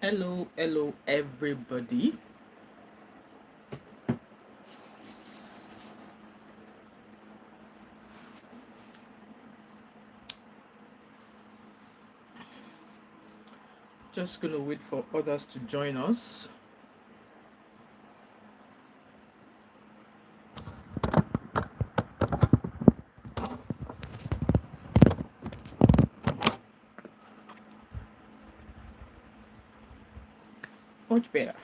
Hello, everybody. Just gonna wait for others to join us. Much better.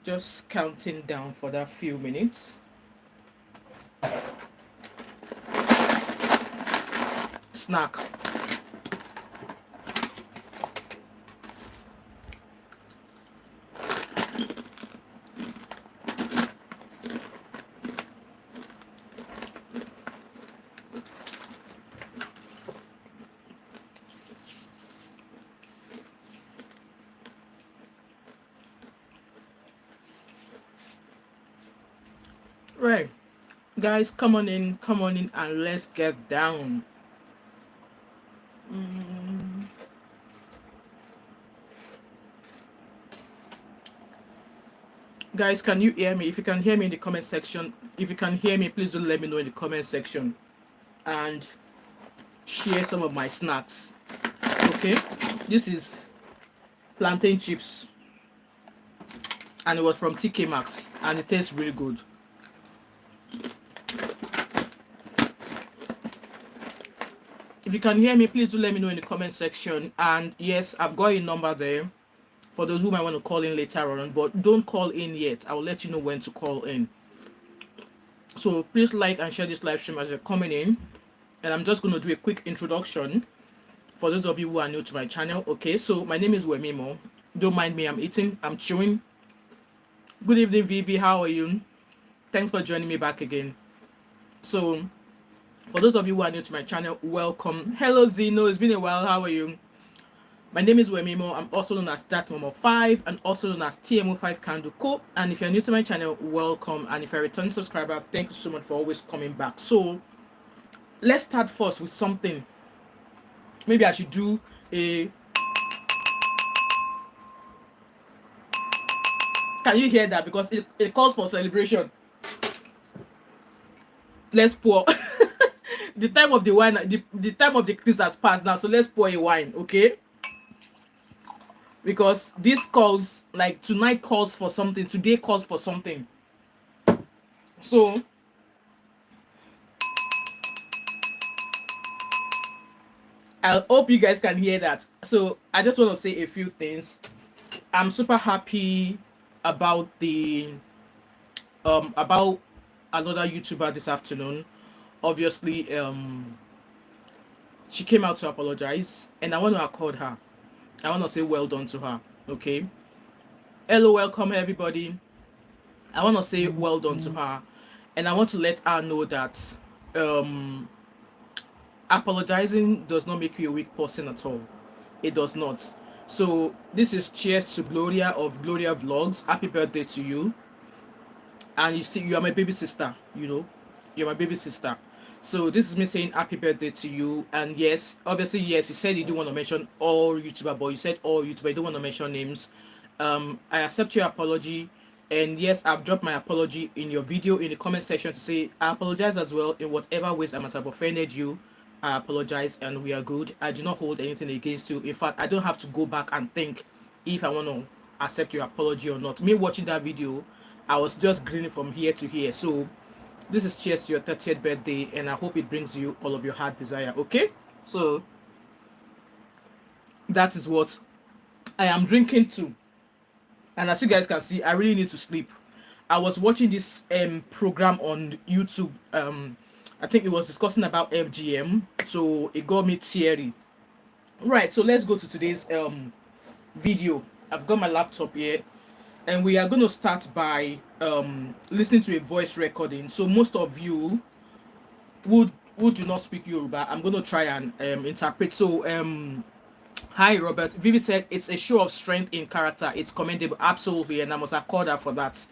Just counting down for that few minutes. Snack. Right. Guys, come on in, and let's get down. Guys, can you hear me? If you can hear me in the comment section, if you can hear me, please do let me know in the comment section and share some of my snacks. Okay, this is plantain chips and it was from TK Maxx and it tastes really good. If you can hear me, please do let me know in the comment section. And yes, I've got a number there for those who might want to call in later on, but don't call in yet. I will let you know when to call in. So please like and share this live stream as you're coming in. And I'm just going to do a quick introduction for those of you who are new to my channel. Okay, so my name is Wemimo. Don't mind me, I'm chewing. Good evening, Vivi. How are you? Thanks for joining me back again. So for those of you who are new to my channel, welcome. Hello Zeno, it's been a while. How are you? My name is Wemimo. I'm also known as Thatmumof5 and also known as TMO5 Candle Co. And if you're new to my channel, welcome. And if you're a returning subscriber, thank you so much for always coming back. So let's start first with something. Maybe I should do a... Can you hear that? Because it calls for celebration. Let's pour. The time of the wine, the time of the Christ has passed now, so let's pour a wine, okay? Because this calls, like tonight calls for something, today calls for something. So I hope you guys can hear that. So I just want to say a few things. I'm super happy about the about another YouTuber this afternoon. Obviously, she came out to apologize, and I want to accord her. I want to say well done to her. Okay. Hello, welcome everybody. I want to say well done to her, and I want to let her know that apologizing does not make you a weak person at all. It does not. So this is cheers to Gloria of Gloria Vlogs. Happy birthday to you. And you see, you are my baby sister. You know, you're my baby sister. So this is me saying happy birthday to you. And yes, obviously, yes, you said you do want to mention all YouTuber, but you said all YouTuber, you don't want to mention names. I accept your apology. And yes, I've dropped my apology in your video in the comment section to say I apologize as well in whatever ways I must have offended you. I apologize and we are good. I do not hold anything against you. In fact, I don't have to go back and think if I want to accept your apology or not. Me watching that video, I was just grinning from here to here. So this is cheers to your 30th birthday and I hope it brings you all of your heart desire. Okay, so that is what I am drinking too. And as you guys can see, I really need to sleep. I was watching this program on YouTube. I think it was discussing about FGM, so it got me teary. Right, so let's go to today's video. I've got my laptop here, and we are going to start by listening to a voice recording. So most of you who do not speak Yoruba, I'm going to try and interpret. So hi Robert. Vivi said it's a show of strength in character. It's commendable, absolutely, and I must accord her for that.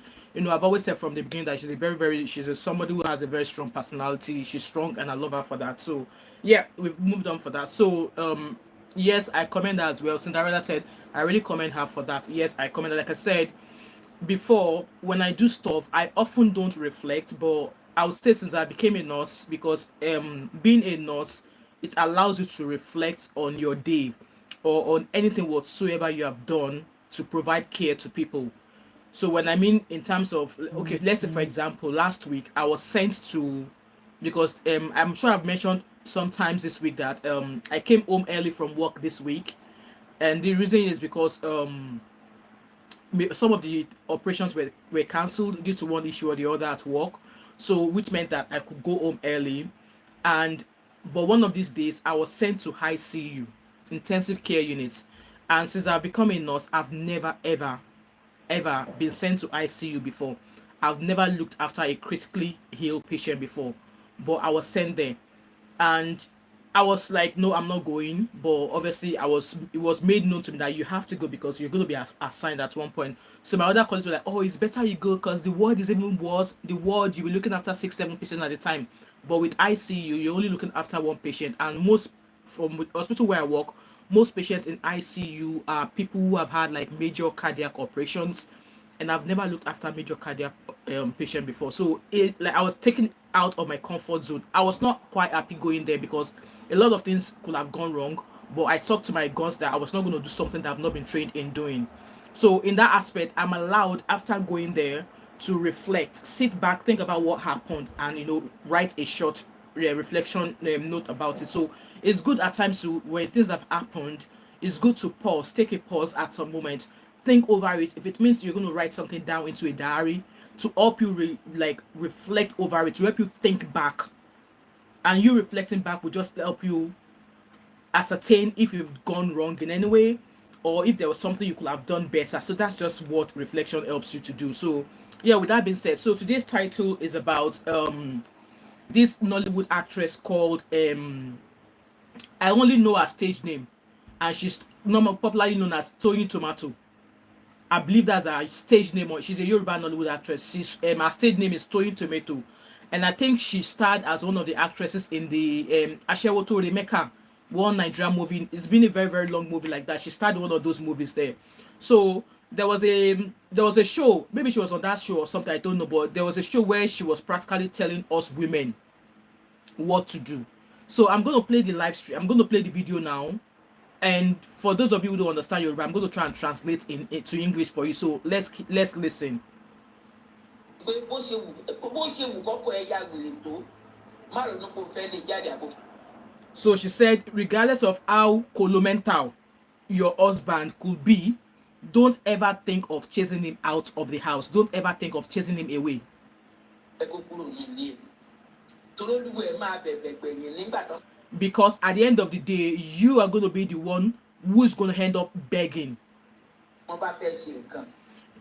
I've always said from the beginning that she's somebody who has a very strong personality. She's strong, and I love her for that. So yeah, we've moved on for that. So yes, I commend her as well. Cinderella said, I really commend her for that. Yes, I commend her. Like I said before, when I do stuff, I often don't reflect, but I would say since I became a nurse, because being a nurse, it allows you to reflect on your day or on anything whatsoever you have done to provide care to people. So when I mean in terms of, okay, let's say for example, last week I was sent to, because I'm sure I've mentioned sometimes this week that I came home early from work this week, and the reason is because some of the operations were cancelled due to one issue or the other at work, so which meant that I could go home early. And but one of these days I was sent to ICU, intensive care unit, and since I've become a nurse, I've never ever been sent to ICU before. I've never looked after a critically ill patient before, but I was sent there, and I was like, no, I'm not going. But obviously, it was made known to me that you have to go because you're going to be assigned at one point. So my other colleagues were like, oh, it's better you go because the ward is even worse. The ward, you'll be looking after 6, 7 patients at a time. But with ICU, you're only looking after one patient. And most, from the hospital where I work, most patients in ICU are people who have had like major cardiac operations, and I've never looked after a major cardiac patient before. So like I was taken out of my comfort zone. I was not quite happy going there because a lot of things could have gone wrong, but I stuck to my guns that I was not going to do something that I've not been trained in doing. So in that aspect, I'm allowed after going there to reflect, sit back, think about what happened, and write a short reflection note about it. So it's good at times to, when things have happened, it's good to pause, take a pause at some moment, think over it. If it means you're going to write something down into a diary to help you reflect over it, to help you think back, and you reflecting back will just help you ascertain if you've gone wrong in any way or if there was something you could have done better. So that's just what reflection helps you to do. So yeah, with that being said, so today's title is about this Nollywood actress called I only know her stage name, and she's normal popularly known as Toyin Tomato. I believe that's her stage name. Or she's a Yoruba Nollywood actress. She's her stage name is Toyin Tomato, and I think she starred as one of the actresses in the Ashewo to Remeka, one Nigerian movie. It's been a very very long movie like that. She starred in one of those movies there. So there was a show. Maybe she was on that show or something. I don't know, but there was a show where she was practically telling us women what to do. So I'm going to play the live stream. I'm going to play the video now. And for those of you who don't understand Yoruba, I'm going to try and translate it to English for you. So let's listen. So she said, regardless of how colomental your husband could be, don't ever think of chasing him out of the house. Don't ever think of chasing him away. Because at the end of the day, you are going to be the one who's going to end up begging.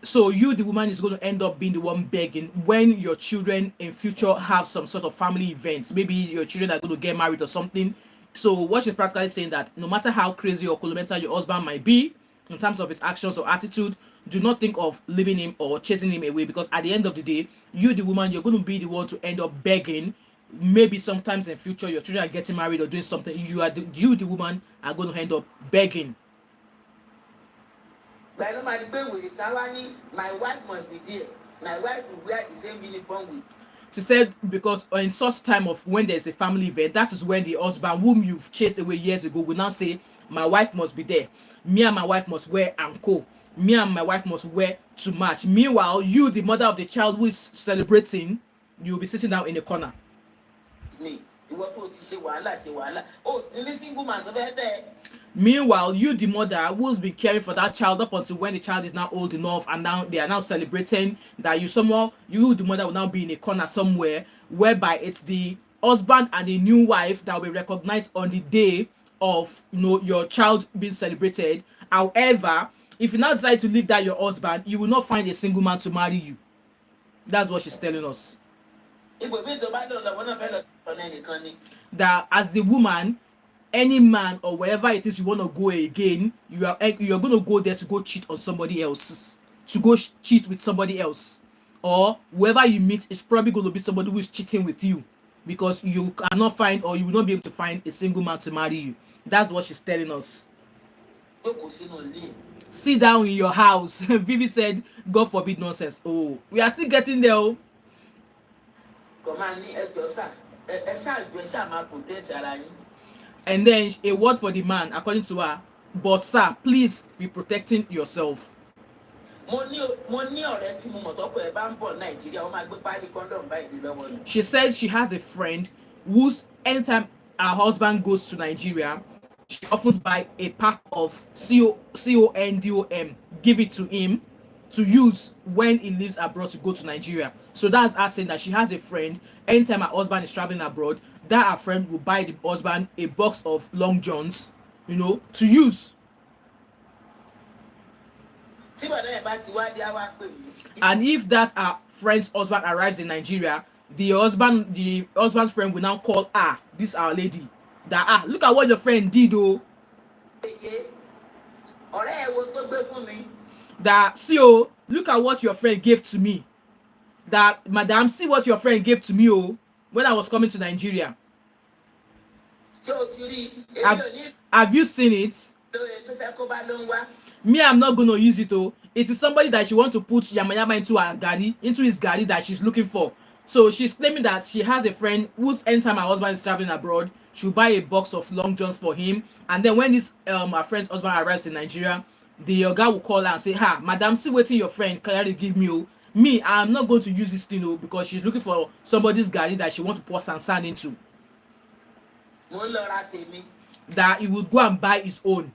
So you, the woman, is going to end up being the one begging when your children in future have some sort of family events. Maybe your children are going to get married or something. So what she's practically saying that no matter how crazy or colomental your husband might be in terms of his actions or attitude, do not think of leaving him or chasing him away, because at the end of the day, you, the woman, you're going to be the one to end up begging. Maybe sometimes in future your children are getting married or doing something, you the woman are going to end up begging. My wife must be there. My wife will wear the same uniform with. She said because in such time of when there's a family event, that is when the husband whom you've chased away years ago will now say, my wife must be there. Me and my wife must wear anko. Me and my wife must wear to match. Meanwhile, you, the mother of the child who is celebrating, you'll be sitting down in a corner. Meanwhile, you, the mother who's been caring for that child up until when the child is now old enough and now they are now celebrating, that you, the mother, will now be in a corner somewhere whereby it's the husband and the new wife that will be recognized on the day of your child being celebrated. However, if you now decide to leave that your husband, you will not find a single man to marry you. That's what she's telling us. That as the woman, any man or wherever it is you want to go again, you're going to go there to go cheat on somebody else, to go cheat with somebody else. or whoever you meet is probably going to be somebody who is cheating with you, because you cannot find, or you will not be able to find, a single man to marry you. That's what she's telling us. Sit down in your house. Vivi said, God forbid nonsense. Oh, we are still getting there. Oh. And then a word for the man, according to her, but sir, please be protecting yourself. She said she has a friend whose anytime her husband goes to Nigeria, she often buy a pack of condom, give it to him to use when he leaves abroad to go to Nigeria. So that's her saying that she has a friend, anytime her husband is traveling abroad, that her friend will buy the husband a box of long johns, to use. And if that her friend's husband arrives in Nigeria, the husband's friend will now call this our lady, that look at what your friend did, oh. That look at what your friend gave to me. That madam, see what your friend gave to me, oh, when I was coming to Nigeria. Have you seen it? Me, I'm not gonna use it, oh. It is somebody that she want to put yama into his gari that she's looking for. So she's claiming that she has a friend whose anytime her husband is traveling abroad, she'll buy a box of long johns for him, and then when this her friend's husband arrives in Nigeria, the guy will call her and say, madam, see wetin your friend carry give me, oh. Me, I'm not going to use this thing, oh, because she's looking for somebody's gari that she want to pour sand into. That he would go and buy his own.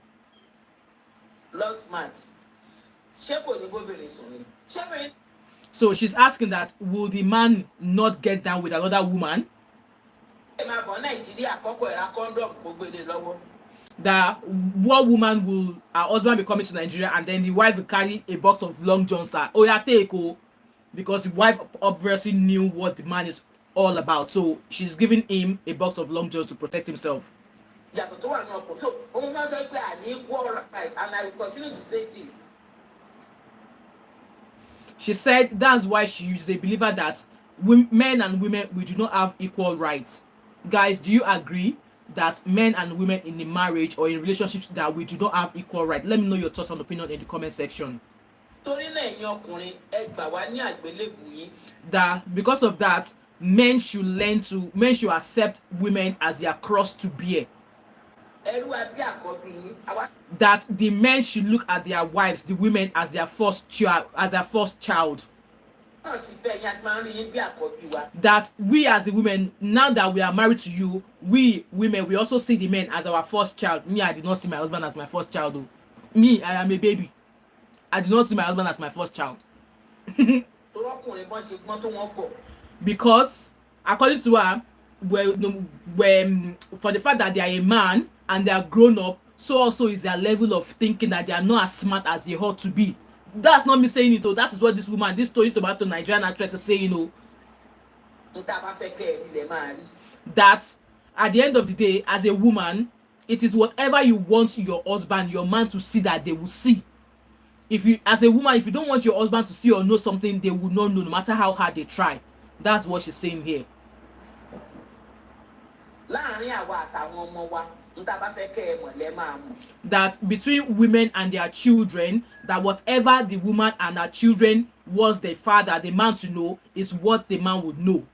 So she's asking that, will the man not get down with another woman? That one woman will, her husband be coming to Nigeria, and then the wife will carry a box of long johns, because the wife obviously knew what the man is all about. So she's giving him a box of long johns to protect himself. So and I will continue to say this. She said that's why she is a believer that men and women, we do not have equal rights. Guys, do you agree that men and women in a marriage or in relationships, that we do not have equal rights? Let me know your thoughts and opinion in the comment section. That because of that, men should accept women as their cross to bear. That the men should look at their wives, the women, as their first child. That we as the women, now that we are married to you, we women, we also see the men as our first child. Me, I did not see my husband as my first child, though. Me, I am a baby. I did not see my husband as my first child. Because according to her, for the fact that they are a man and they are grown up, so also is their level of thinking that they are not as smart as they ought to be. That's not me saying it, though. That is what this woman, this Toyin Tomato Nigerian actress, is saying, that at the end of the day, as a woman, it is whatever you want your husband, your man, to see, that they will see. If you, as a woman, if you don't want your husband to see or know something, they will not know, no matter how hard they try. That's what she's saying here. That between women and their children, that whatever the woman and her children wants the father, the man, to know, is what the man would know.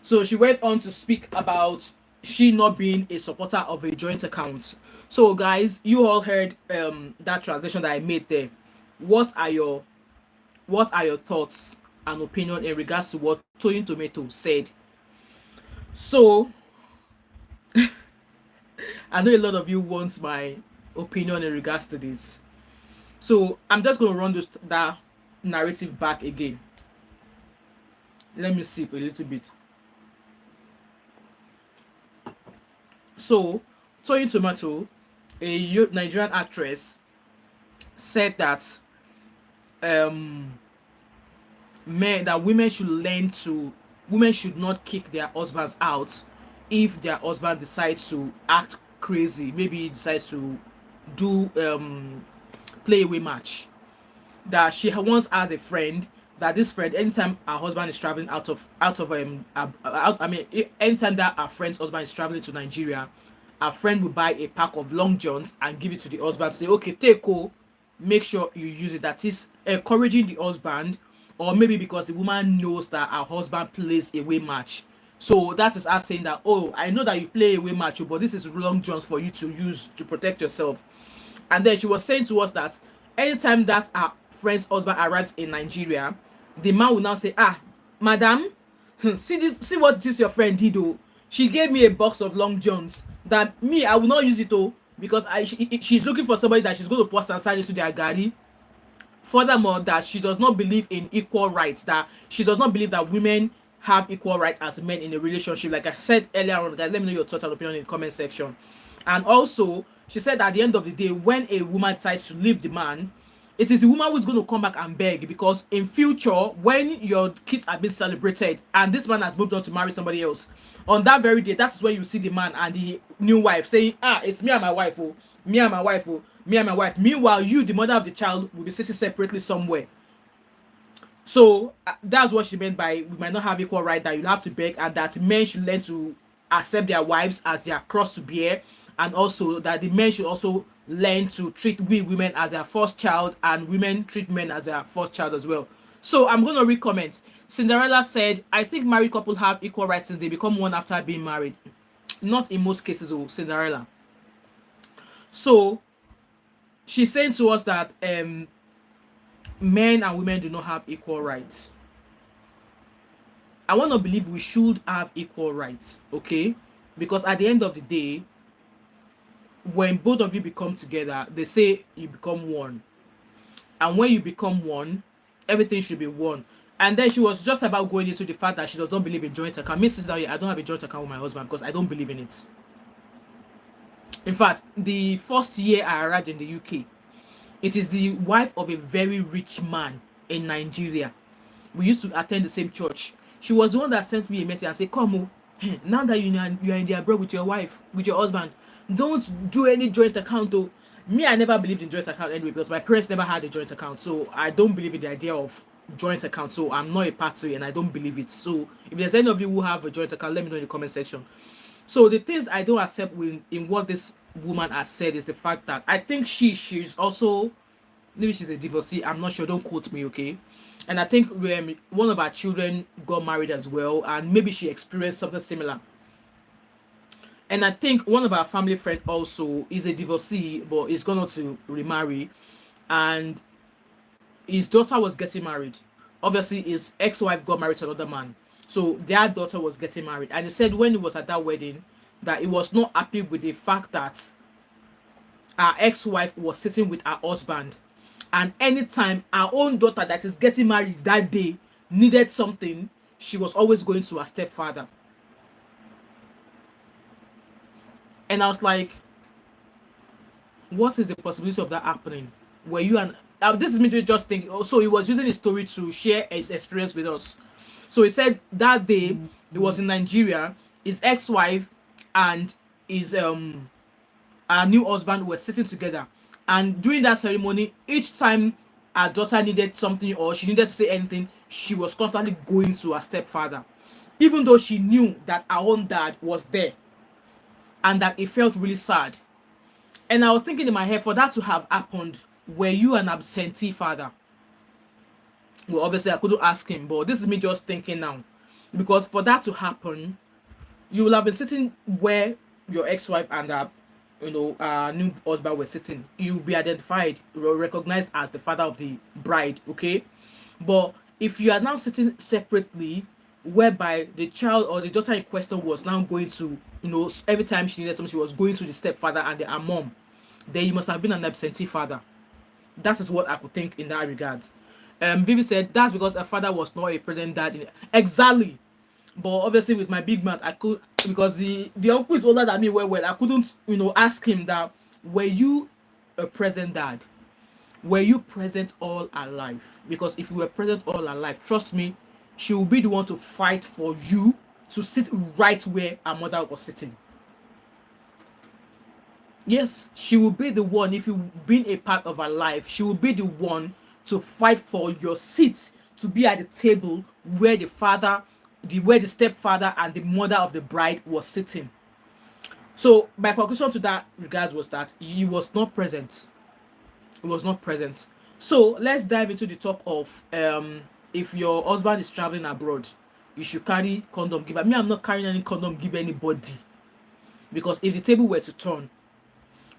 So she went on to speak about she not being a supporter of a joint account. So guys, you all heard that translation that I made there. What are your thoughts and opinion in regards to what Toyin Tomato said? So I know a lot of you want my opinion in regards to this. So I'm just going to run that narrative back again. Let me sip a little bit. So Toyin Tomato, a Nigerian actress, said that women should not kick their husbands out if their husband decides to act crazy, maybe he decides to do play away match, that she once had a friend, that this friend, anytime her husband is traveling anytime that her friend's husband is traveling to Nigeria, her friend will buy a pack of long johns and give it to the husband, say, okay, take, make sure you use it. That is encouraging the husband, or maybe because the woman knows that her husband plays away match. So that is us saying that, oh, I know that you play away match, but this is long johns for you to use to protect yourself. And then she was saying to us that anytime that our friend's husband arrives in Nigeria, the man will now say, ah, madam, see what this your friend did, oh. She gave me a box of long johns that me, I will not use it, oh, because she's looking for somebody that she's going to pour sand into their gari. Furthermore, that she does not believe in equal rights, that she does not believe that women have equal rights as men in a relationship. Like I said earlier on, guys, let me know your thoughts and opinion in the comment section. And also, she said at the end of the day, when a woman decides to leave the man, it is the woman who's going to come back and beg, because in future, when your kids are being celebrated and this man has moved on to marry somebody else, on that very day, that's when you see the man and the new wife saying, ah, it's me and my wife, oh, me and my wife, oh, me and my wife. Meanwhile, you, the mother of the child, will be sitting separately somewhere. So that's what she meant by we might not have equal right, that you have to beg, and that men should learn to accept their wives as their cross to bear, and also that the men should also learn to treat we women as their first child, and women treat men as their first child as well. So I'm going to read comments. Cinderella said, I think married couple have equal rights since they become one after being married. Not in most cases, oh, Cinderella. So she's saying to us that men and women do not have equal rights. I want to believe we should have equal rights, okay? Because at the end of the day, when both of you become together, they say you become one. And when you become one, everything should be one. And then she was just about going into the fact that she does not believe in joint account. Mrs. Dowie, I don't have a joint account with my husband because I don't believe in it. In fact, the first year I arrived in the UK, it is the wife of a very rich man in Nigeria. We used to attend the same church. She was the one that sent me a message and said, come, now that you are in the abroad with your wife, with your husband, don't do any joint account, though. Me, I never believed in joint account anyway, because my parents never had a joint account. So I don't believe in the idea of joint account. So I'm not a part to it and I don't believe it. So if there's any of you who have a joint account, let me know in the comment section. So the things I don't accept in what this woman has said is the fact that I think she's also, maybe she's a divorcee, I'm not sure, don't quote me, okay? And I think one of our children got married as well, and maybe she experienced something similar. And I think one of our family friends also is a divorcee, but is going to remarry, and his daughter was getting married. Obviously, his ex-wife got married to another man, so their daughter was getting married. And he said when he was at that wedding that he was not happy with the fact that our ex-wife was sitting with her husband, and anytime our own daughter that is getting married that day needed something, she was always going to her stepfather. And I was like, what is the possibility of that happening? Were you and this is me just thinking. Also, he was using his story to share his experience with us. So he said that day he was in Nigeria, his ex-wife and his our new husband were sitting together, and during that ceremony, each time our daughter needed something or she needed to say anything, she was constantly going to her stepfather, even though she knew that our own dad was there, and that it felt really sad. And I was thinking in my head, for that to have happened, were you an absentee father? Well, obviously I couldn't ask him, but this is me just thinking now, because for that to happen, you will have been sitting where your ex-wife and new husband were sitting. You'll be identified, recognized as the father of the bride, okay? But if you are now sitting separately, whereby the child or the daughter in question was now going to, every time she needed something, she was going to the stepfather and her mom, then you must have been an absentee father. That is what I could think in that regard. Vivi said that's because her father was not a present dad. Exactly. But obviously with my big man, I could, because the uncle is older than me well, I couldn't, ask him that, were you a present dad? Were you present all her life? Because if you were present all her life, trust me, she will be the one to fight for you to sit right where her mother was sitting. Yes, she will be the one, if you've been a part of her life, she will be the one to fight for your seat, to be at the table where where the stepfather and the mother of the bride was sitting. So my conclusion to that regards was that he was not present. He was not present. So let's dive into the talk of if your husband is traveling abroad, you should carry condom give. Me, I'm not carrying any condom give anybody, because if the table were to turn,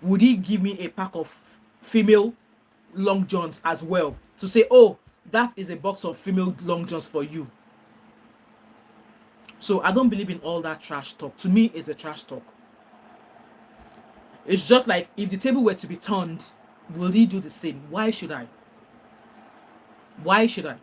would he give me a pack of female long johns as well to say, oh, that is a box of female long johns for you? So I don't believe in all that trash talk. To me, it's a trash talk. It's just like, if the table were to be turned, will he do the same? Why should I? Why should I?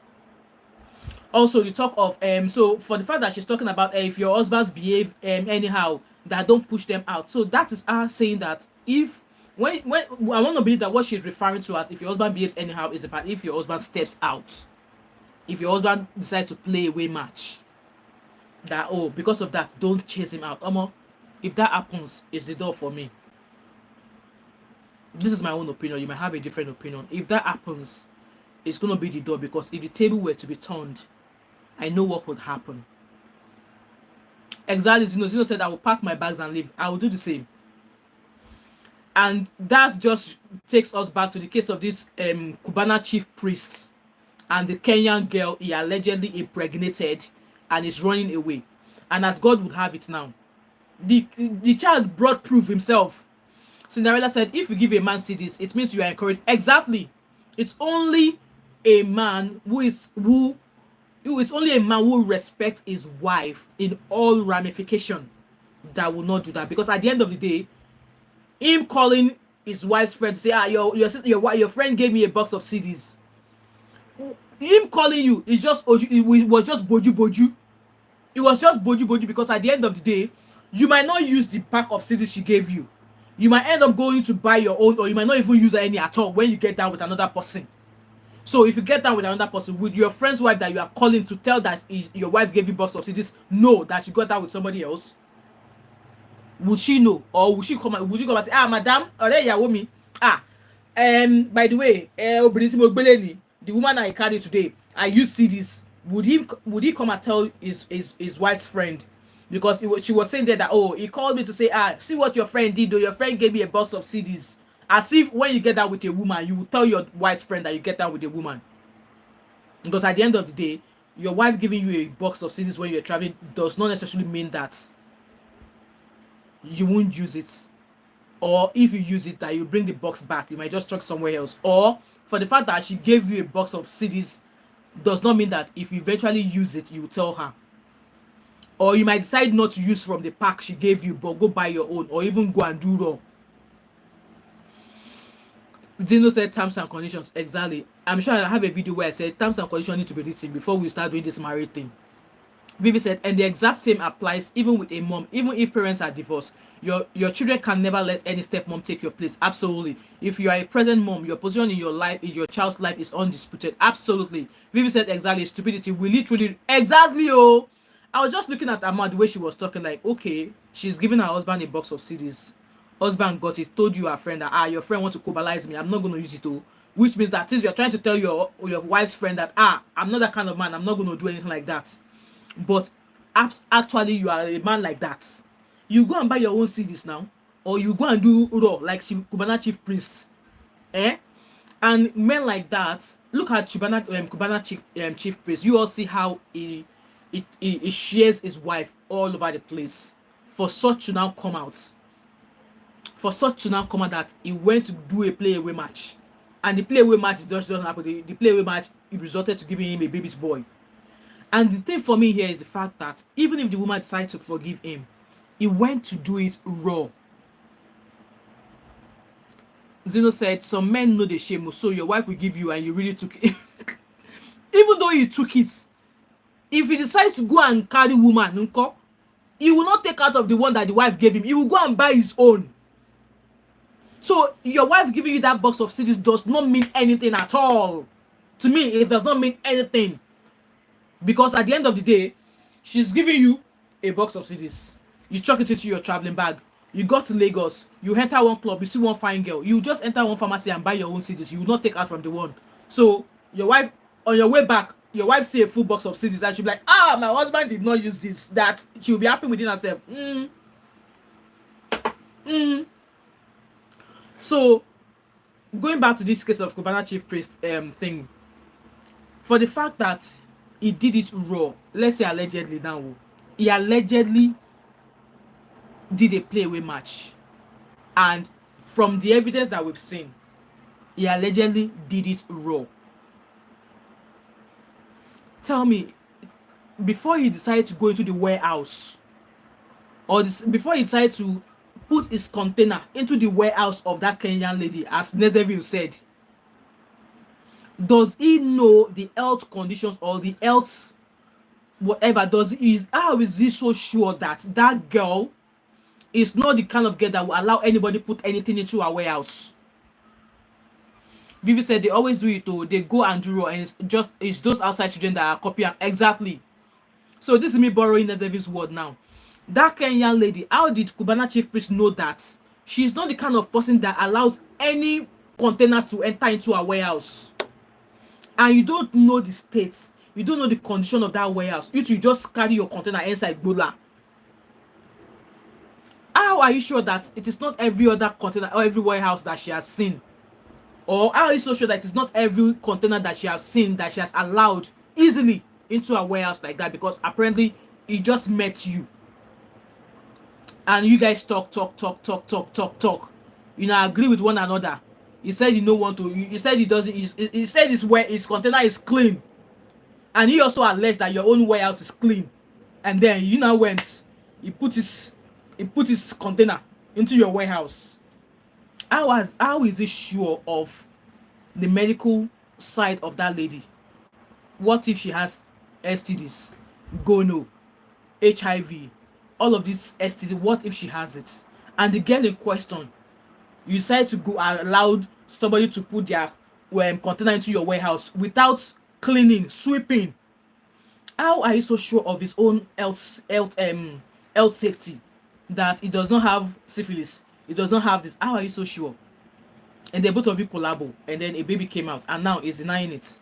Also, the talk of so for the fact that she's talking about if your husbands behave anyhow, that don't push them out. So that is her saying that if when I want to believe that what she's referring to as if your husband behaves anyhow is about if your husband steps out, if your husband decides to play away match, that, oh, because of that, don't chase him out. If that happens, it's the door for me. This is my own opinion. You might have a different opinion. If that happens, it's gonna be the door, because if the table were to be turned, I know what would happen. Exactly. Zeno said, I will pack my bags and leave. I will do the same. And that just takes us back to the case of this Cubana chief priest and the Kenyan girl he allegedly impregnated and is running away. And as God would have it now, the child brought proof himself. Cinderella said, if you give a man CDs, it means you are encouraged. Exactly. It's only a man who respects his wife in all ramification that will not do that. Because at the end of the day, him calling his wife's friend to say, your friend gave me a box of CDs. Him calling you is just it was just boju. It was just boju, because at the end of the day, you might not use the pack of CDs she gave you. You might end up going to buy your own, or you might not even use any at all when you get down with another person. So if you get down with another person, with your friend's wife that you are calling to tell that your wife gave you box of CDs, know that you got down with somebody else, would she know? Or would you come and say, madam, ìyàwó mi, by the way, the woman I carried today, I use CDs. Would he come and tell his wife's friend? Because she was saying there that, oh, he called me to say, see what your friend did, though. Your friend gave me a box of CDs. As if when you get down with a woman, you will tell your wife's friend that you get down with a woman. Because at the end of the day, your wife giving you a box of CDs when you're traveling does not necessarily mean that you won't use it. Or if you use it, that you bring the box back. You might just chuck somewhere else. Or for the fact that she gave you a box of CDs does not mean that if you eventually use it, you will tell her. Or you might decide not to use from the pack she gave you, but go buy your own, or even go and do raw. Zeno said terms and conditions. Exactly. I'm sure I have a video where I said terms and conditions need to be written before we start doing this married thing. Vivi said, and the exact same applies even with a mom. Even if parents are divorced, your children can never let any stepmom take your place. Absolutely. If you are a present mom, your position in your life, in your child's life, is undisputed. Absolutely. Vivi said, exactly. Stupidity. We literally, exactly. Oh, I was just looking at Amma, the way she was talking, like, okay, she's giving her husband a box of CDs. Husband got it, told you, her friend, that your friend wants to cobalize me, I'm not going to use it. Oh, which means that you're trying to tell your wife's friend that I'm not that kind of man, I'm not going to do anything like that. But actually you are a man like that. You go and buy your own CDs now, or you go and do raw like Cubana chief priest, and men like that. Look at Cubana chief priest. You all see how he shares his wife all over the place. For such to now come out that he went to do a play away match, and the play away match just doesn't happen. The play away match, it resulted to giving him a baby's boy. And the thing for me here is the fact that even if the woman decided to forgive him, he went to do it raw. Zeno said, some men know the shame, so your wife will give you and you really took it. Even though you took it, if he decides to go and carry woman, he will not take out of the one that the wife gave him. He will go and buy his own. So your wife giving you that box of CDs does not mean anything at all. To me, it does not mean anything. Because at the end of the day, she's giving you a box of CDs. You chuck it into your traveling bag. You go to Lagos. You enter one club. You see one fine girl. You just enter one pharmacy and buy your own CDs. You will not take out from the one. So your wife, on your way back, your wife see a full box of CDs and she'll be like, ah, my husband did not use this. That she'll be happy within herself. So going back to this case of Cubana chief priest thing, for the fact that he did it raw, let's say allegedly now, he allegedly did a play-away match, and from the evidence that we've seen, he allegedly did it raw. Tell me, before he decided to go into the warehouse, or before he decided to put his container into the warehouse of that Kenyan lady, as Nezeville said, does he know the health conditions or the health whatever? How is he so sure that that girl is not the kind of girl that will allow anybody put anything into her warehouse? Vivi said they always do it though. They go and do raw, and it's those outside children that are copying. Exactly. So this is me borrowing Nezeville's word now. That Kenyan lady, how did Cubana chief priest know that she's not the kind of person that allows any containers to enter into her warehouse? And you don't know the states, you don't know the condition of that warehouse. You just carry your container inside Bola. How are you sure that it is not every other container or every warehouse that she has seen? Or how are you so sure that it is not every container that she has seen that she has allowed easily into a warehouse like that? Because apparently he just met you and you guys talk. You know, agree with one another. He said you don't want to. He said he doesn't. He said his container is clean, and he also alleged that your own warehouse is clean. And then you now went. He put his container into your warehouse. How is he sure of the medical side of that lady? What if she has STDs, gono, HIV, all of these STDs? What if she has it? And the girl in question, you decide to go and allow somebody to put their container into your warehouse without cleaning, sweeping. How are you so sure of his own health safety that he does not have syphilis? He does not have this. How are you so sure? And then both of you collabo, and then a baby came out, and now he's denying it.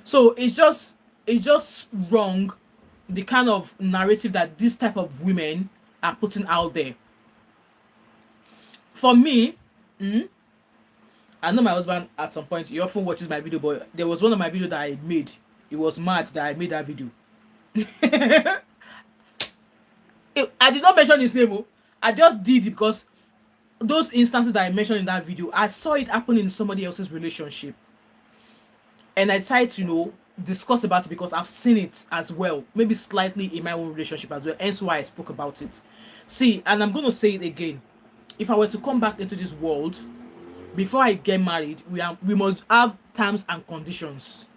So it's just wrong, the kind of narrative that this type of women are putting out there. For me, I know my husband at some point, he often watches my video, but there was one of my videos that I made. It was mad that I made that video. I did not mention his name. I just did it because those instances that I mentioned in that video, I saw it happen in somebody else's relationship. And I decided to, discuss about it because I've seen it as well. Maybe slightly in my own relationship as well. Hence why I spoke about it. See, and I'm going to say it again. If I were to come back into this world, before I get married, we must have terms and conditions.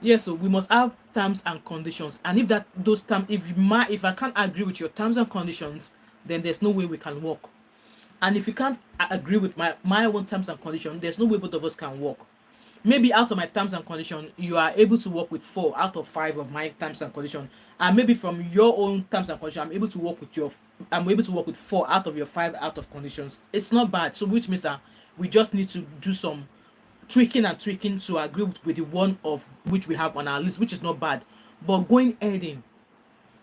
Yes, so we must have terms and conditions. And if those terms, if I can't agree with your terms and conditions, then there's no way we can work. And if you can't agree with my own terms and conditions, there's no way both of us can work. Maybe out of my terms and conditions, you are able to work with 4 out of 5 of my terms and conditions, and maybe from your own terms and conditions, I'm able to work with 4 out of your 5 out of conditions. It's not bad. So which means that we just need to do some tweaking to agree with the one of which we have on our list, which is not bad. But going heading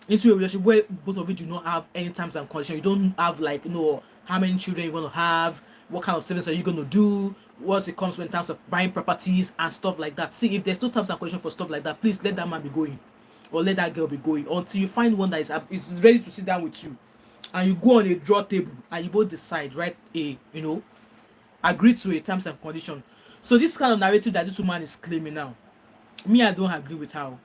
into a relationship where both of you do not have any terms and conditions, you don't have how many children you want to have, what kind of savings are you going to do, what it comes in terms of buying properties and stuff like that. See, if there's no terms and conditions for stuff like that, please let that man be going, or let that girl be going, until you find one that is ready to sit down with you, and you go on a draw table and you both decide, right? Agree to a terms and condition. So this kind of narrative that this woman is claiming now, me, I don't agree with her.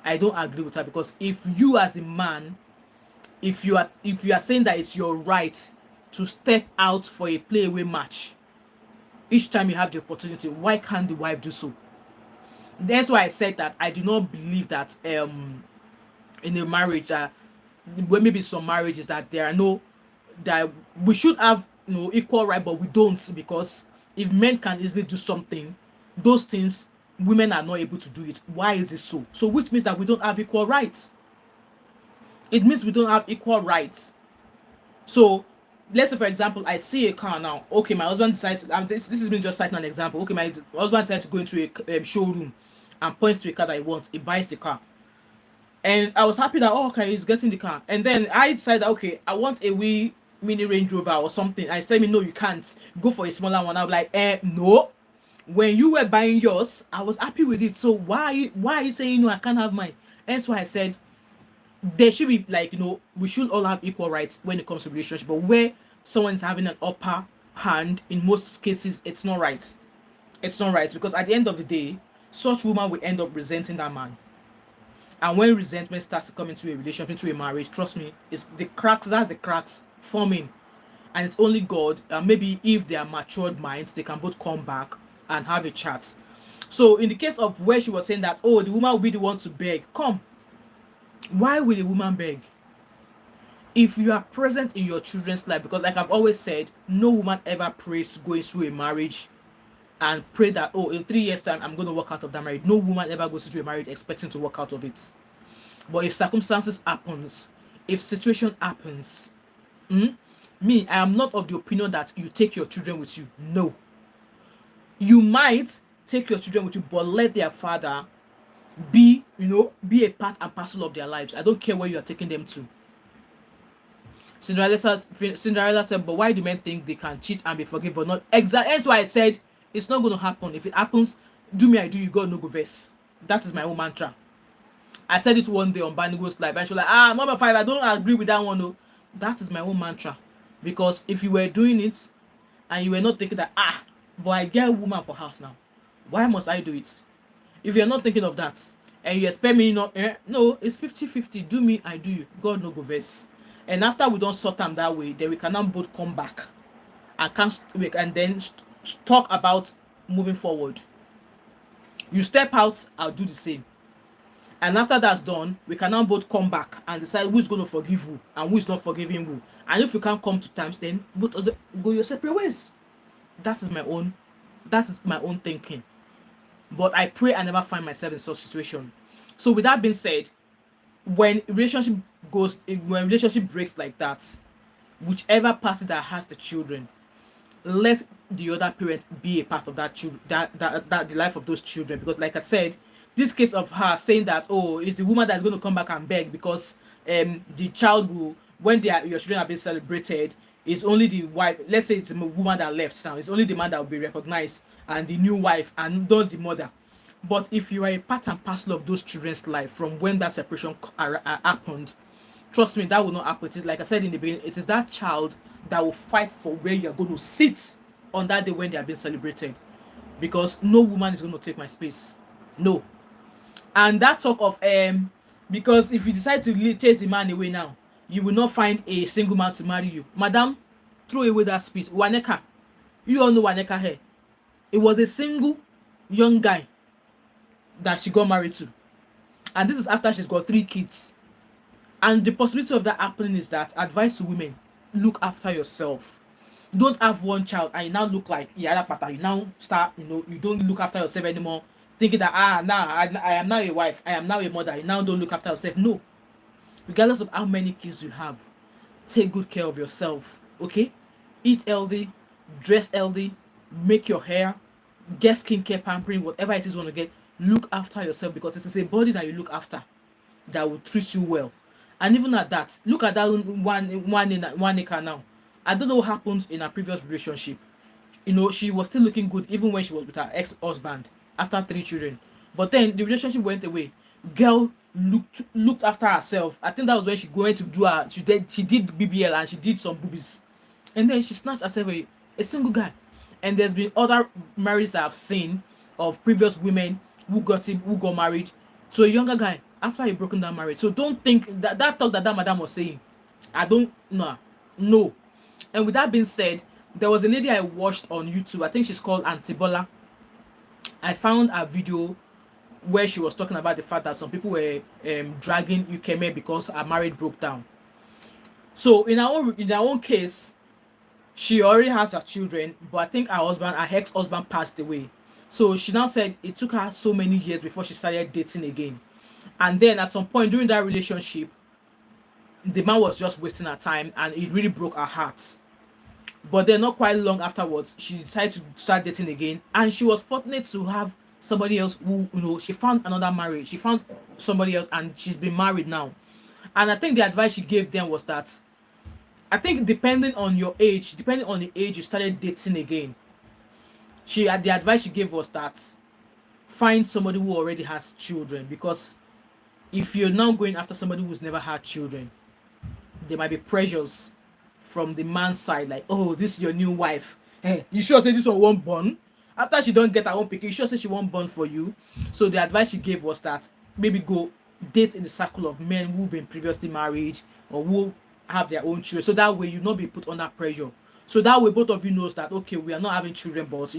I don't agree with her, because if you as a man, if you are saying that it's your right to step out for a play-away match each time you have the opportunity, why can't the wife do so? That's why I said that I do not believe that in a marriage maybe some marriages that that we should have equal right, but we don't, because if men can easily do something, those things women are not able to do it. Why is it so? So which means that we don't have equal rights. It means we don't have equal rights. So let's say, for example, I see a car now. Okay, my husband decides to, this is me just citing an example. Okay, my husband decides to go into a showroom and points to a car that he wants. He buys the car. And I was happy that, oh, okay, he's getting the car. And then I decided, okay, I want a wee mini Range Rover or something. And he's telling me, no, you can't. Go for a smaller one. I'm like, no. When you were buying yours, I was happy with it. So why are you saying, no, I can't have mine? That's why I said there should be, like, we should all have equal rights when it comes to relationship. But where someone's having an upper hand, in most cases, it's not right. It's not right, because at the end of the day, such woman will end up resenting that man. And when resentment starts to come into a relationship, into a marriage, trust me, it's that's the cracks forming. And it's only God, maybe if they are matured minds, they can both come back and have a chat. So in the case of where she was saying that, oh, the woman will be the one to beg, come. Why will a woman beg? If you are present in your children's life, because like I've always said, no woman ever prays to go through a marriage and pray that, oh, in 3 years' time, I'm going to walk out of that marriage. No woman ever goes through a marriage expecting to walk out of it. But if circumstances happens, if situation happens, me, I am not of the opinion that you take your children with you. No. You might take your children with you, but let their father be a part and parcel of their lives. I don't care where you are taking them to. Cinderella said, but why do men think they can cheat and be forgiven, but not exactly? That's why I said it's not going to happen. If it happens, do me I do you, God no go verse. That is my own mantra. I said it one day on Banigo's live, and she was like, number 5, I don't agree with that one. No, that is my own mantra. Because if you were doing it and you were not thinking that, but I get a woman for house now, why must I do it? If you're not thinking of that and you expect me not, no, it's 50-50. Do me I do you, God no go verse. And after we don't sort them that way, then we can now both come back and then talk about moving forward. You step out, I'll do the same. And after that's done, we can now both come back and decide who's going to forgive who and who's not forgiving who. And if we can't come to terms, then both of them go your separate ways. That is my own thinking. But I pray I never find myself in such situation. So with that being said, when relationship breaks like that, whichever party that has the children, let the other parent be a part of that the life of those children. Because like I said, this case of her saying that, oh, it's the woman that's going to come back and beg because the child will, when your children are being celebrated, it's only the wife. Let's say it's a woman that left now, it's only the man that will be recognized and the new wife and not the mother. But if you are a part and parcel of those children's life from when that separation happened, trust me, that will not happen. It is, like I said in the beginning, it is that child that will fight for where you are going to sit on that day when they are being celebrated. Because no woman is going to take my space. No. And that talk of because if you decide to chase the man away now, you will not find a single man to marry you. Madam, throw away that speech. Waneka. You all know Waneka here. It was a single young guy that she got married to. And this is after she's got 3 kids. And the possibility of that happening is that, advice to women, look after yourself. Don't have one child and you now look like other pattern. You now start, you don't look after yourself anymore, thinking that now I am now a wife, I am now a mother. You now don't look after yourself. No. Regardless of how many kids you have, take good care of yourself. Okay? Eat healthy, dress healthy, make your hair, get skincare, pampering, whatever it is you want to get. Look after yourself, because it is a body that you look after that will treat you well. And even at that, look at that one acre now. I don't know what happened in her previous relationship. She was still looking good even when she was with her ex-husband after 3 children. But then the relationship went away. Girl looked after herself. I think that was when she went to do she did BBL and she did some boobies. And then she snatched herself a single guy. And there's been other marriages that I've seen of previous women who got married to a younger guy after he broken down marriage. So don't think that talk that madam was saying, I don't know. No. And with that being said, there was a lady I watched on YouTube. I think she's called Antibola. I found a video where she was talking about the fact that some people were dragging Ukeme because her marriage broke down. So in her own case, she already has her children, but I think her ex-husband passed away. So she now said it took her so many years before she started dating again. And then at some point during that relationship, the man was just wasting her time, and it really broke her heart. But then, not quite long afterwards, she decided to start dating again, and she was fortunate to have somebody else who, she found another marriage. She found somebody else, and she's been married now. And I think the advice she gave them was that, I think depending on your age, depending on the age you started dating again, the advice she gave was that find somebody who already has children, because if you're now going after somebody who's never had children, there might be pressures from the man's side, like, oh, this is your new wife. Hey, you sure say this one won't born? After she don't get her own pikin, you sure say she won't born for you? So the advice she gave was that maybe go date in the circle of men who've been previously married or who have their own children, so that way you not be put under pressure. So that way both of you knows that, okay, we are not having children, but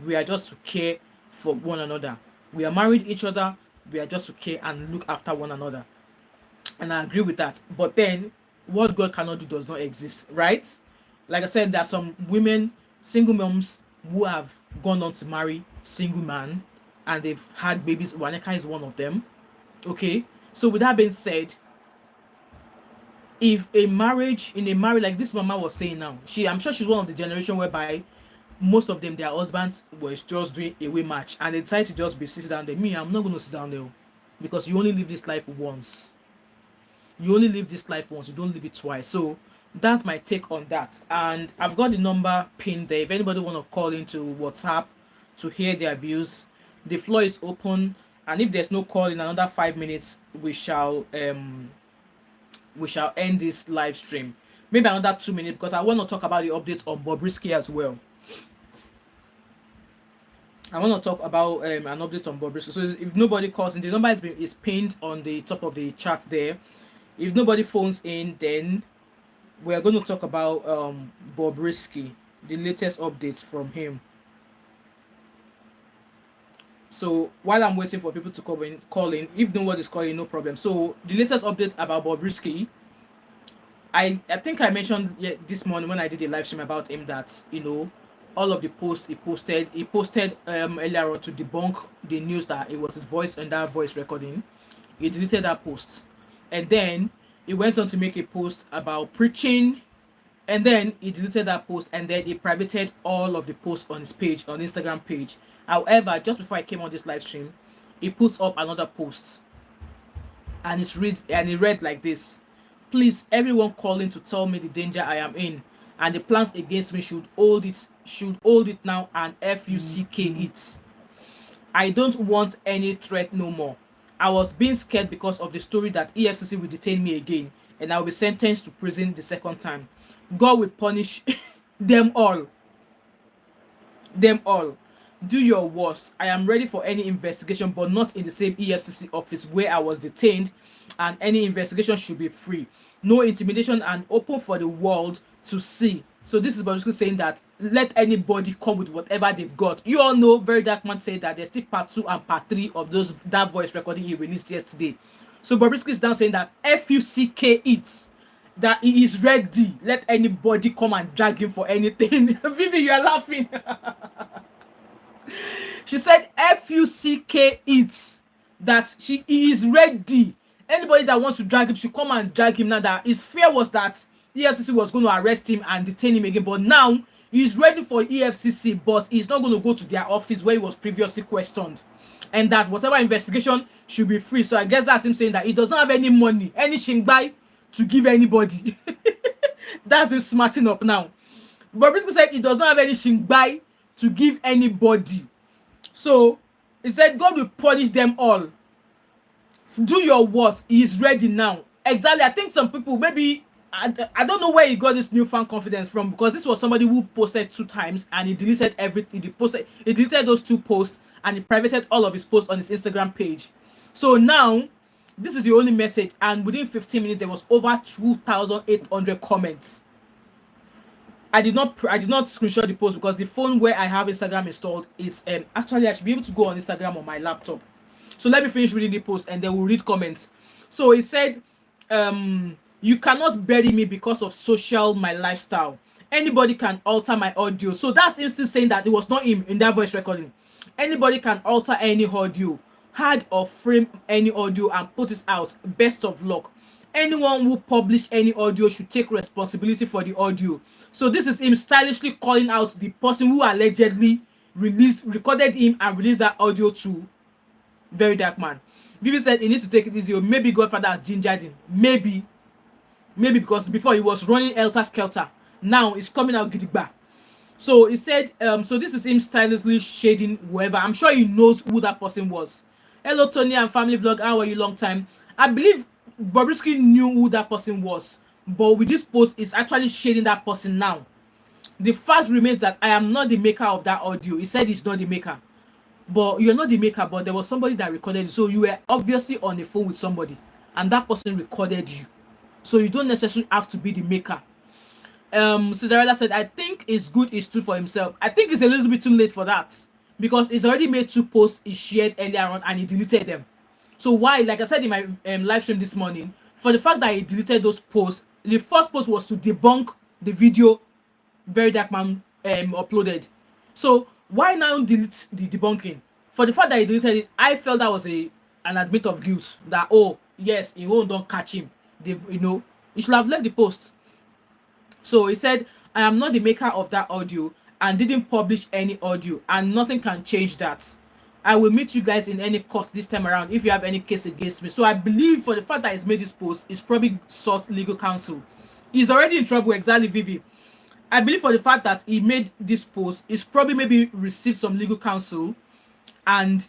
we are just to care for one another. We are married each other, we are just to care and look after one another. And I agree with that. But then, what God cannot do does not exist, right? Like I said, there are some women, single moms, who have gone on to marry single man, and they've had babies. Waneka is one of them. Okay, so with that being said, if in a marriage like this mama was saying now, I'm sure she's one of the generation whereby most of them, their husbands were just doing away match, and they decided to just be sitting down there. Me, I'm not going to sit down there, because you only live this life once. You only live this life once. You don't live it twice. So that's my take on that. And I've got the number pinned there. If anybody want to call into WhatsApp to hear their views, the floor is open. And if there's no call in another 5 minutes, we shall end this live stream. Maybe another 2 minutes, because I want to talk about the updates on Bobrisky as well. I want to talk about an update on Bobrisky. So if nobody calls in, the number is pinned on the top of the chat there. If nobody phones in, then we're going to talk about Bobrisky, the latest updates from him. So while I'm waiting for people to call in, if nobody's calling, no problem. So the latest update about Bobrisky, I think I mentioned this morning when I did a live stream about him that, all of the posts he posted earlier on to debunk the news that it was his voice and that voice recording. He deleted that post. And then he went on to make a post about preaching, and then he deleted that post, and then he privated all of the posts on his page, on Instagram page. However, just before I came on this live stream, he puts up another post, and he read like this: "Please, everyone calling to tell me the danger I am in, and the plans against me should hold it now and FUCK it. I don't want any threat no more. I was being scared because of the story that EFCC will detain me again, and I will be sentenced to prison the second time. God will punish them all. Them all. Do your worst. I am ready for any investigation, but not in the same EFCC office where I was detained, and any investigation should be free. No intimidation, and open for the world to see." So this is basically saying that let anybody come with whatever they've got. You all know Very Dark Man said that there's still part 2 and part 3 of that voice recording he released yesterday. So Bobrisky is now saying that FUCK it, that he is ready. Let anybody come and drag him for anything. Vivi, you are laughing. She said FUCK it, that he is ready. Anybody that wants to drag him should come and drag him now. That his fear was that EFCC was going to arrest him and detain him again, but now he's ready for EFCC, but he's not going to go to their office where he was previously questioned, and that whatever investigation should be free. So I guess that's him saying that he does not have any money, any shingbai to give anybody. That's him smarting up now. Bobrisky said he does not have any shingbai to give anybody. So he said God will punish them all. Do your worst. He is ready now. Exactly. I think some people, maybe I don't know where he got this newfound confidence from, because this was somebody who posted 2 times and he deleted everything. He deleted those 2 posts, and he privated all of his posts on his Instagram page. So now this is the only message, and within 15 minutes there was over 2,800 comments. I did not screenshot the post because the phone where I have Instagram installed is actually I should be able to go on Instagram on my laptop. So let me finish reading the post and then we'll read comments. So he said, "You cannot bury me because of my lifestyle. Anybody can alter my audio." So that's him still saying that it was not him in that voice recording. Anybody can alter any audio, hard or frame any audio and put it out. Best of luck. Anyone who published any audio should take responsibility for the audio. So this is him stylishly calling out the person who allegedly recorded him and released that audio to Very Dark Man. Vivi said he needs to take it easy. Or maybe Godfather has gingered him. Maybe because before he was running helter skelter. Now he's coming out gidigba. So he said, so this is him stylishly shading whoever. I'm sure he knows who that person was. Hello, Tony and family vlog. How are you? Long time. I believe Bobrisky knew who that person was, but with this post, is actually shading that person now. The fact remains that I am not the maker of that audio. He said he's not the maker, but you're not the maker. But there was somebody that recorded it, so you were obviously on the phone with somebody, and that person recorded you. So you don't necessarily have to be the maker. Cinderella said, I think it's good he stood for himself. I think it's a little bit too late for that, because he's already made 2 posts he shared earlier on and he deleted them. So why, like I said in my live stream this morning, for the fact that he deleted those posts, the first post was to debunk the video Very Dark Man uploaded. So why now delete the debunking? For the fact that he deleted it, I felt that was an admit of guilt. That, oh yes, he won't don't catch him. He should have left the post. So he said, I am not the maker of that audio and didn't publish any audio, and nothing can change that. I will meet you guys in any court this time around if you have any case against me. So I believe for the fact that he's made this post, he's probably sought legal counsel. He's already in trouble, exactly, Vivi. I believe for the fact that he made this post, he's probably maybe received some legal counsel and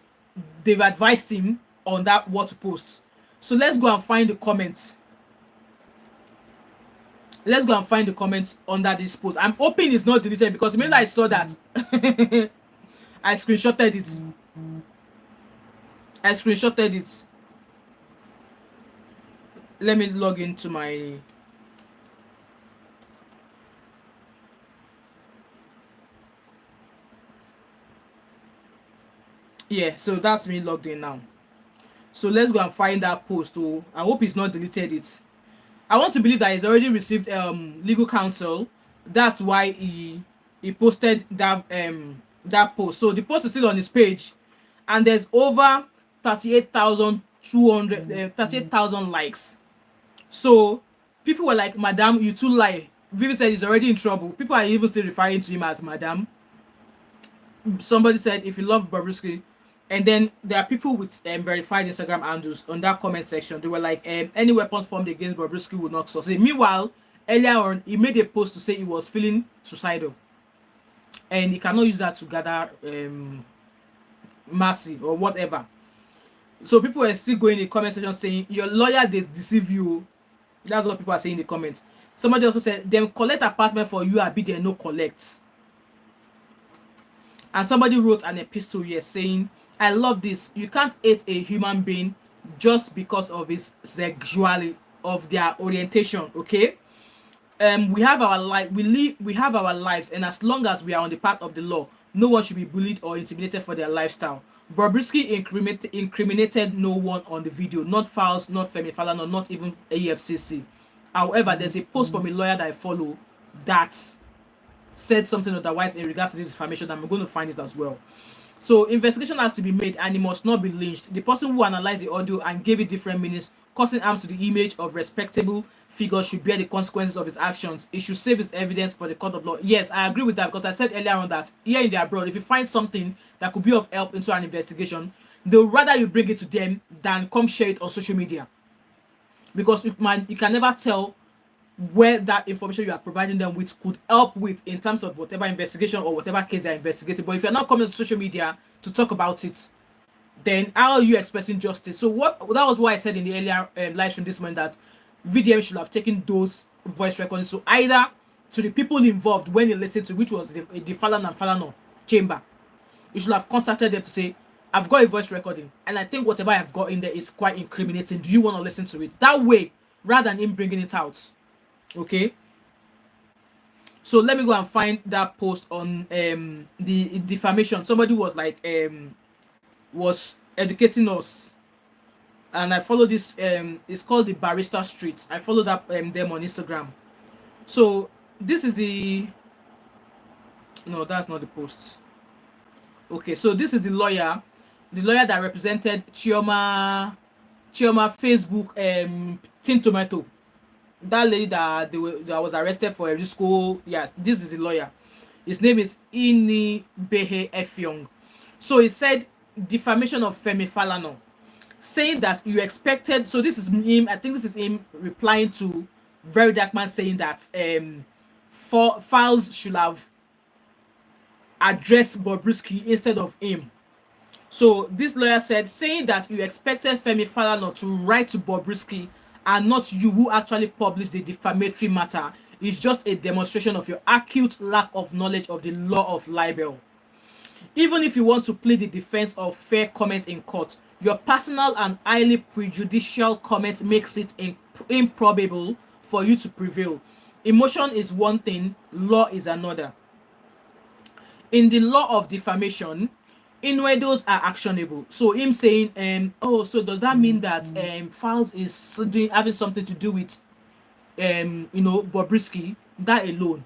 they've advised him on that what to post. So let's go and find the comments. Let's go and find the comments under this post. I'm hoping it's not deleted, because maybe I saw that. I screenshotted it. Let me log into my... Yeah, so that's me logged in now. So let's go and find that post. Oh, I hope he's not deleted it. I want to believe that he's already received legal counsel. That's why he posted that that post. So the post is still on his page, and there's over 38,000 likes. So people were like, Madam, you too lie. Vivi said he's already in trouble. People are even still referring to him as Madam. Somebody said, if you love Bobrisky. And then there are people with verified Instagram handles on that comment section. They were like, any weapons formed against Bobrisky will not succeed. Meanwhile, earlier on, he made a post to say he was feeling suicidal, and he cannot use that to gather mercy or whatever. So people were still going in the comment section saying, your lawyer they deceive you. That's what people are saying in the comments. Somebody also said, them collect apartment for you, I be there no collect. And somebody wrote an epistle here saying, I love this. You can't hate a human being just because of his sexuality, of their orientation, okay? We have our life, we have our lives, and as long as we are on the path of the law, no one should be bullied or intimidated for their lifestyle. Bobrisky incriminated no one on the video, not Files, not Femi Falana, not even EFCC. However, there's a post from a lawyer that I follow that said something otherwise in regards to this information, and I'm going to find it as well. So investigation has to be made, and it must not be lynched. The person who analyzed the audio and gave it different meanings, causing harm to the image of respectable figure, should bear the consequences of his actions. It should save his evidence for the court of law. Yes, I agree with that, because I said earlier on that here in the abroad, if you find something that could be of help into an investigation, they'll rather you bring it to them than come share it on social media, because you can never tell where that information you are providing them with could help with in terms of whatever investigation or whatever case they're investigating. But if you're not coming to social media to talk about it, then how are you expecting justice? So that was why I said in the earlier live stream this morning that VDM should have taken those voice recordings. So either to the people involved when they listened to, which was the Falana and Falana chamber, you should have contacted them to say, I've got a voice recording, and I think whatever I've got in there is quite incriminating. Do you want to listen to it? That way, rather than him bringing it out. Okay, so let me go and find that post on the defamation. Somebody was like was educating us, and I follow this it's called the Barrister Street. I followed up them on Instagram. So this is no, that's not the post. Okay, so this is the lawyer that represented Chioma Chioma Facebook Tin Tomato. That lady that was arrested for a school. Yes, this is a lawyer. His name is Ini Behe Efyong. So he said defamation of Femi Falana, saying that you expected. So this is him. I think this is him replying to Very Dark Man, saying that for files should have addressed Bobrisky instead of him. So this lawyer said, saying that you expected Femi Falana to write to Bobrisky and not you who actually published the defamatory matter is just a demonstration of your acute lack of knowledge of the law of libel. Even if you want to plead the defense of fair comment in court, your personal and highly prejudicial comments makes it improbable for you to prevail. Emotion is one thing, law is another. In the law of defamation, innuendos are actionable. So him saying, oh, so does that mean that files is having something to do with Bobrisky? That alone.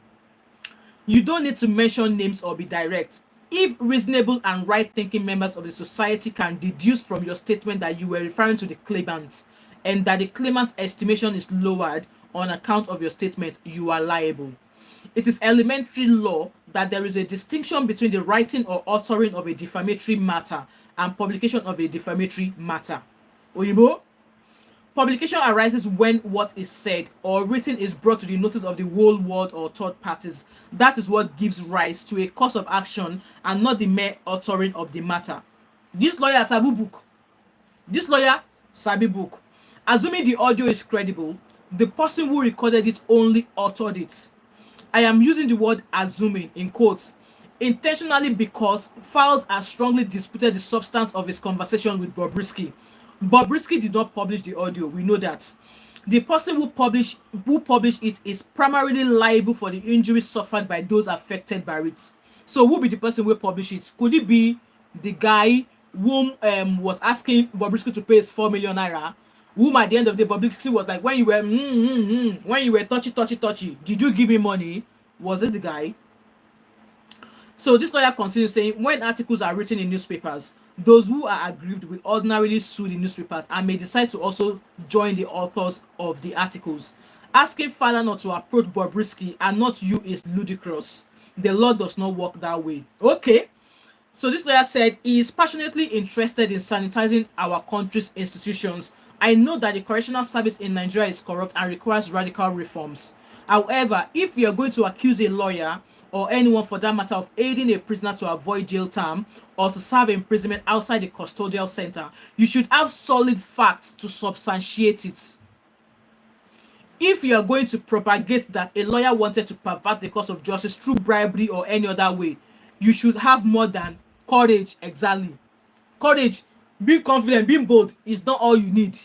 You don't need to mention names or be direct. If reasonable and right-thinking members of the society can deduce from your statement that you were referring to the claimant and that the claimant's estimation is lowered on account of your statement, you are liable. It is elementary law that there is a distinction between the writing or authoring of a defamatory matter and publication of a defamatory matter. Oyibo? Publication arises when what is said or written is brought to the notice of the whole world or third parties. That is what gives rise to a cause of action and not the mere authoring of the matter. This lawyer sabi book. This lawyer sabi book. Assuming the audio is credible, the person who recorded it only authored it. I am using the word assuming in quotes intentionally because files are strongly disputed the substance of his conversation with Bobrisky. Bobrisky did not publish the audio, we know that. The person who published it is primarily liable for the injuries suffered by those affected by it. So who be the person who published it? Could it be the guy whom was asking Bobrisky to pay his 4 million naira? Whom at the end of the day Bobrisky was like, when you were when you were touchy, did you give me money? Was it the guy? So this lawyer continues saying, when articles are written in newspapers, those who are aggrieved will ordinarily sue the newspapers and may decide to also join the authors of the articles. Asking Falana to approach Bobrisky and not you is ludicrous. The law does not work that way. Okay. So this lawyer said he is passionately interested in sanitizing our country's institutions. I know that the correctional service in Nigeria is corrupt and requires radical reforms. However, if you are going to accuse a lawyer or anyone for that matter of aiding a prisoner to avoid jail term or to serve imprisonment outside the custodial center, you should have solid facts to substantiate it. If you are going to propagate that a lawyer wanted to pervert the course of justice through bribery or any other way, you should have more than courage. Exactly. Courage, being confident, being bold is not all you need.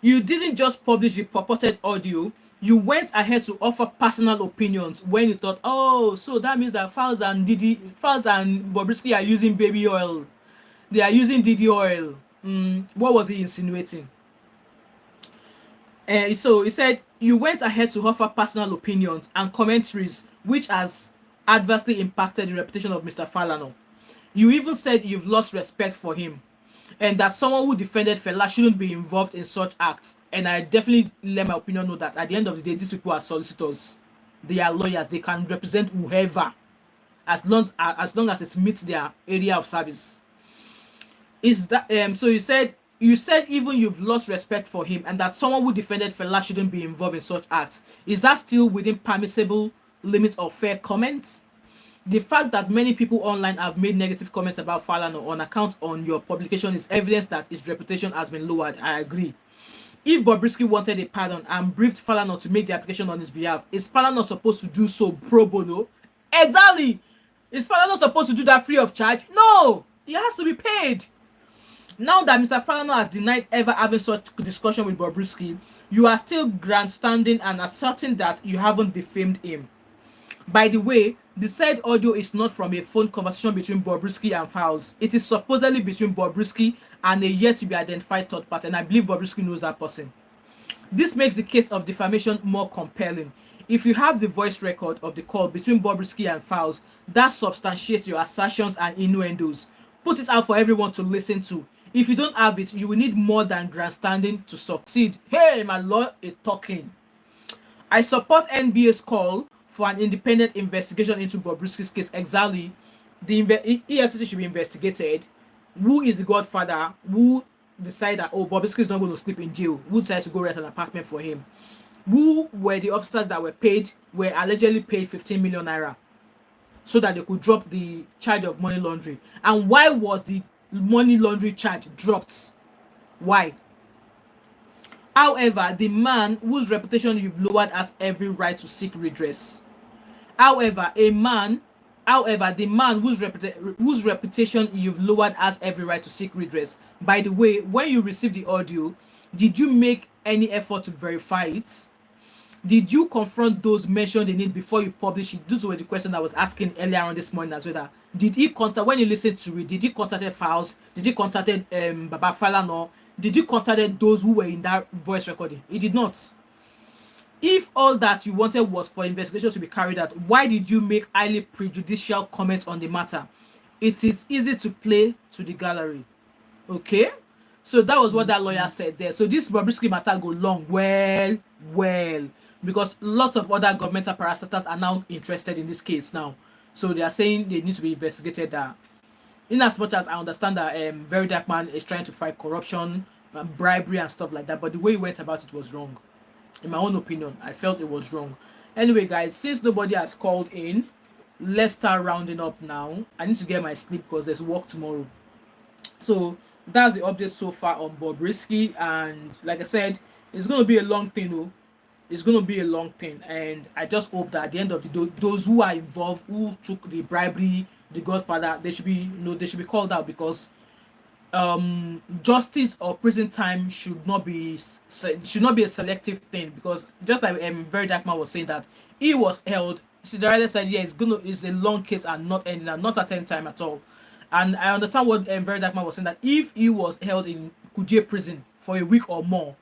You didn't just publish the purported audio, you went ahead to offer personal opinions when you thought, oh, so that means that Falz and Bobrisky are using baby oil. They are using Diddy oil. What was he insinuating? So he said, you went ahead to offer personal opinions and commentaries which has adversely impacted the reputation of Mr. Falana. You even said you've lost respect for him and that someone who defended Fela shouldn't be involved in such acts. And I definitely let my opinion know that at the end of the day, these people are solicitors. They are lawyers. They can represent whoever as long as it meets their area of service. Is that so you said even you've lost respect for him and that someone who defended Fela shouldn't be involved in such acts. Is that still within permissible limits of fair comments? The fact that many people online have made negative comments about Falana on account on your publication is evidence that his reputation has been lowered. I agree. If Bobrisky wanted a pardon and briefed Falana to make the application on his behalf, is Falana supposed to do so pro bono? Exactly! Is Falana supposed to do that free of charge? No! He has to be paid. Now that Mr. Falana has denied ever having such discussion with Bobrisky, you are still grandstanding and asserting that you haven't defamed him. By the way, the said audio is not from a phone conversation between Bobrisky and Falz. It is supposedly between Bobrisky and a yet to be identified third party, and I believe Bobrisky knows that person. This makes the case of defamation more compelling. If you have the voice record of the call between Bobrisky and Falz, that substantiates your assertions and innuendos. Put it out for everyone to listen to. If you don't have it, you will need more than grandstanding to succeed. Hey, my lord is talking. I support NBA's call for an independent investigation into Bobrisky's case. Exactly. The EFCC should be investigated. Who is the godfather? Who decided that, oh, Bobrisky is not going to sleep in jail? Who decided to go rent an apartment for him? Who were the officers that were allegedly paid 15 million naira so that they could drop the charge of money laundering? And why was the money laundering charge dropped? Why? However, the man whose reputation you've lowered has every right to seek redress. However, the man whose reputation you've lowered has every right to seek redress. By the way, when you received the audio, did you make any effort to verify it? Did you confront those mentioned in it before you publish it? Those were the questions I was asking earlier on this morning as well. That did he contact, when you listened to it, did he contact files? Did he contact Baba Falana? Did you contact those who were in that voice recording? He did not. If all that you wanted was for investigations to be carried out, why did you make highly prejudicial comments on the matter? It is easy to play to the gallery. Okay? So that was what that lawyer said there. So this Bobrisky matter go long. Well. Because lots of other governmental parastatals are now interested in this case now. So they are saying they need to be investigated. In as much as I understand that Very Dark Man is trying to fight corruption, bribery and stuff like that, but the way he went about it was wrong. In my own opinion, I felt it was wrong. Anyway, guys, since nobody has called in, let's start rounding up now. I need to get my sleep because there's work tomorrow. So that's the update so far on Bobrisky, and like I said, it's going to be a long thing though. It's going to be a long thing, and I just hope that at the end of the day, those who are involved, who took the bribery, the godfather, they should be they should be called out, because justice or prison time should not be a selective thing, because just like Very Dark Man was saying that he was held. Cinderella said, yeah, it's a long case and not ending and not attend time at all. And I understand what Very Dark Man was saying, that if he was held in Kuje prison for a week or more,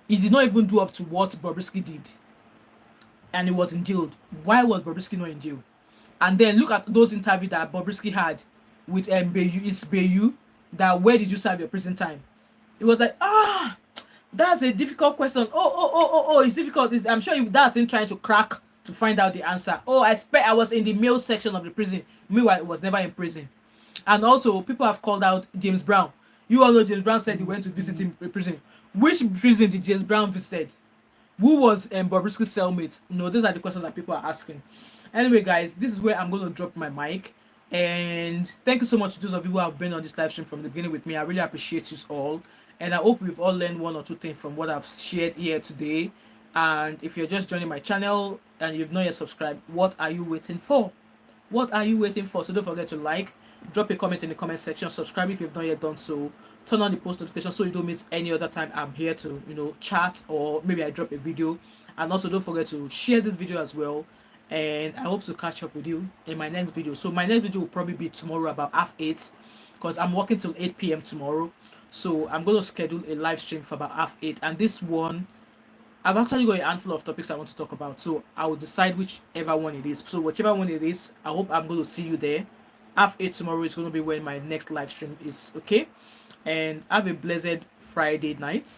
he did not even do up to what Bobrisky did, and he was in jail. Why was Bobrisky not in jail? And then look at those interviews that Bobrisky had with Bayu, that where did you serve your prison time? It was like, that's a difficult question. It's difficult. I'm sure that's him trying to crack to find out the answer. I was in the male section of the prison. Meanwhile, it was never in prison. And also, people have called out James Brown. You all know James Brown said he went to visit him in prison. Which prison did James Brown visit? Who was Bobrisky's cellmate? No, those are the questions that people are asking. Anyway, guys, this is where I'm going to drop my mic. And thank you so much to those of you who have been on this live stream from the beginning with me. I really appreciate you all. And I hope we've all learned one or two things from what I've shared here today. And if you're just joining my channel and you've not yet subscribed, what are you waiting for? What are you waiting for? So don't forget to like, drop a comment in the comment section, subscribe if you've not yet done so, turn on the post notification so you don't miss any other time I'm here to chat, or maybe I drop a video. And also don't forget to share this video as well. And I hope to catch up with you in my next video. So my next video will probably be tomorrow about 8:30, because I'm working till 8 p.m. tomorrow. So I'm going to schedule a live stream for about 8:30. And this one, I've actually got a handful of topics I want to talk about. So I will decide whichever one it is. So whichever one it is, I hope I'm going to see you there. 8:30 tomorrow is going to be when my next live stream is, okay? And have a blessed Friday night.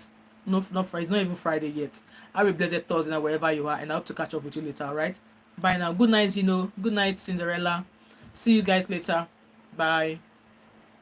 No, not Friday. It's not even Friday yet. Have a blessed Thursday night wherever you are. And I hope to catch up with you later, alright? Bye now. Good night, Good night, Cinderella. See you guys later. Bye.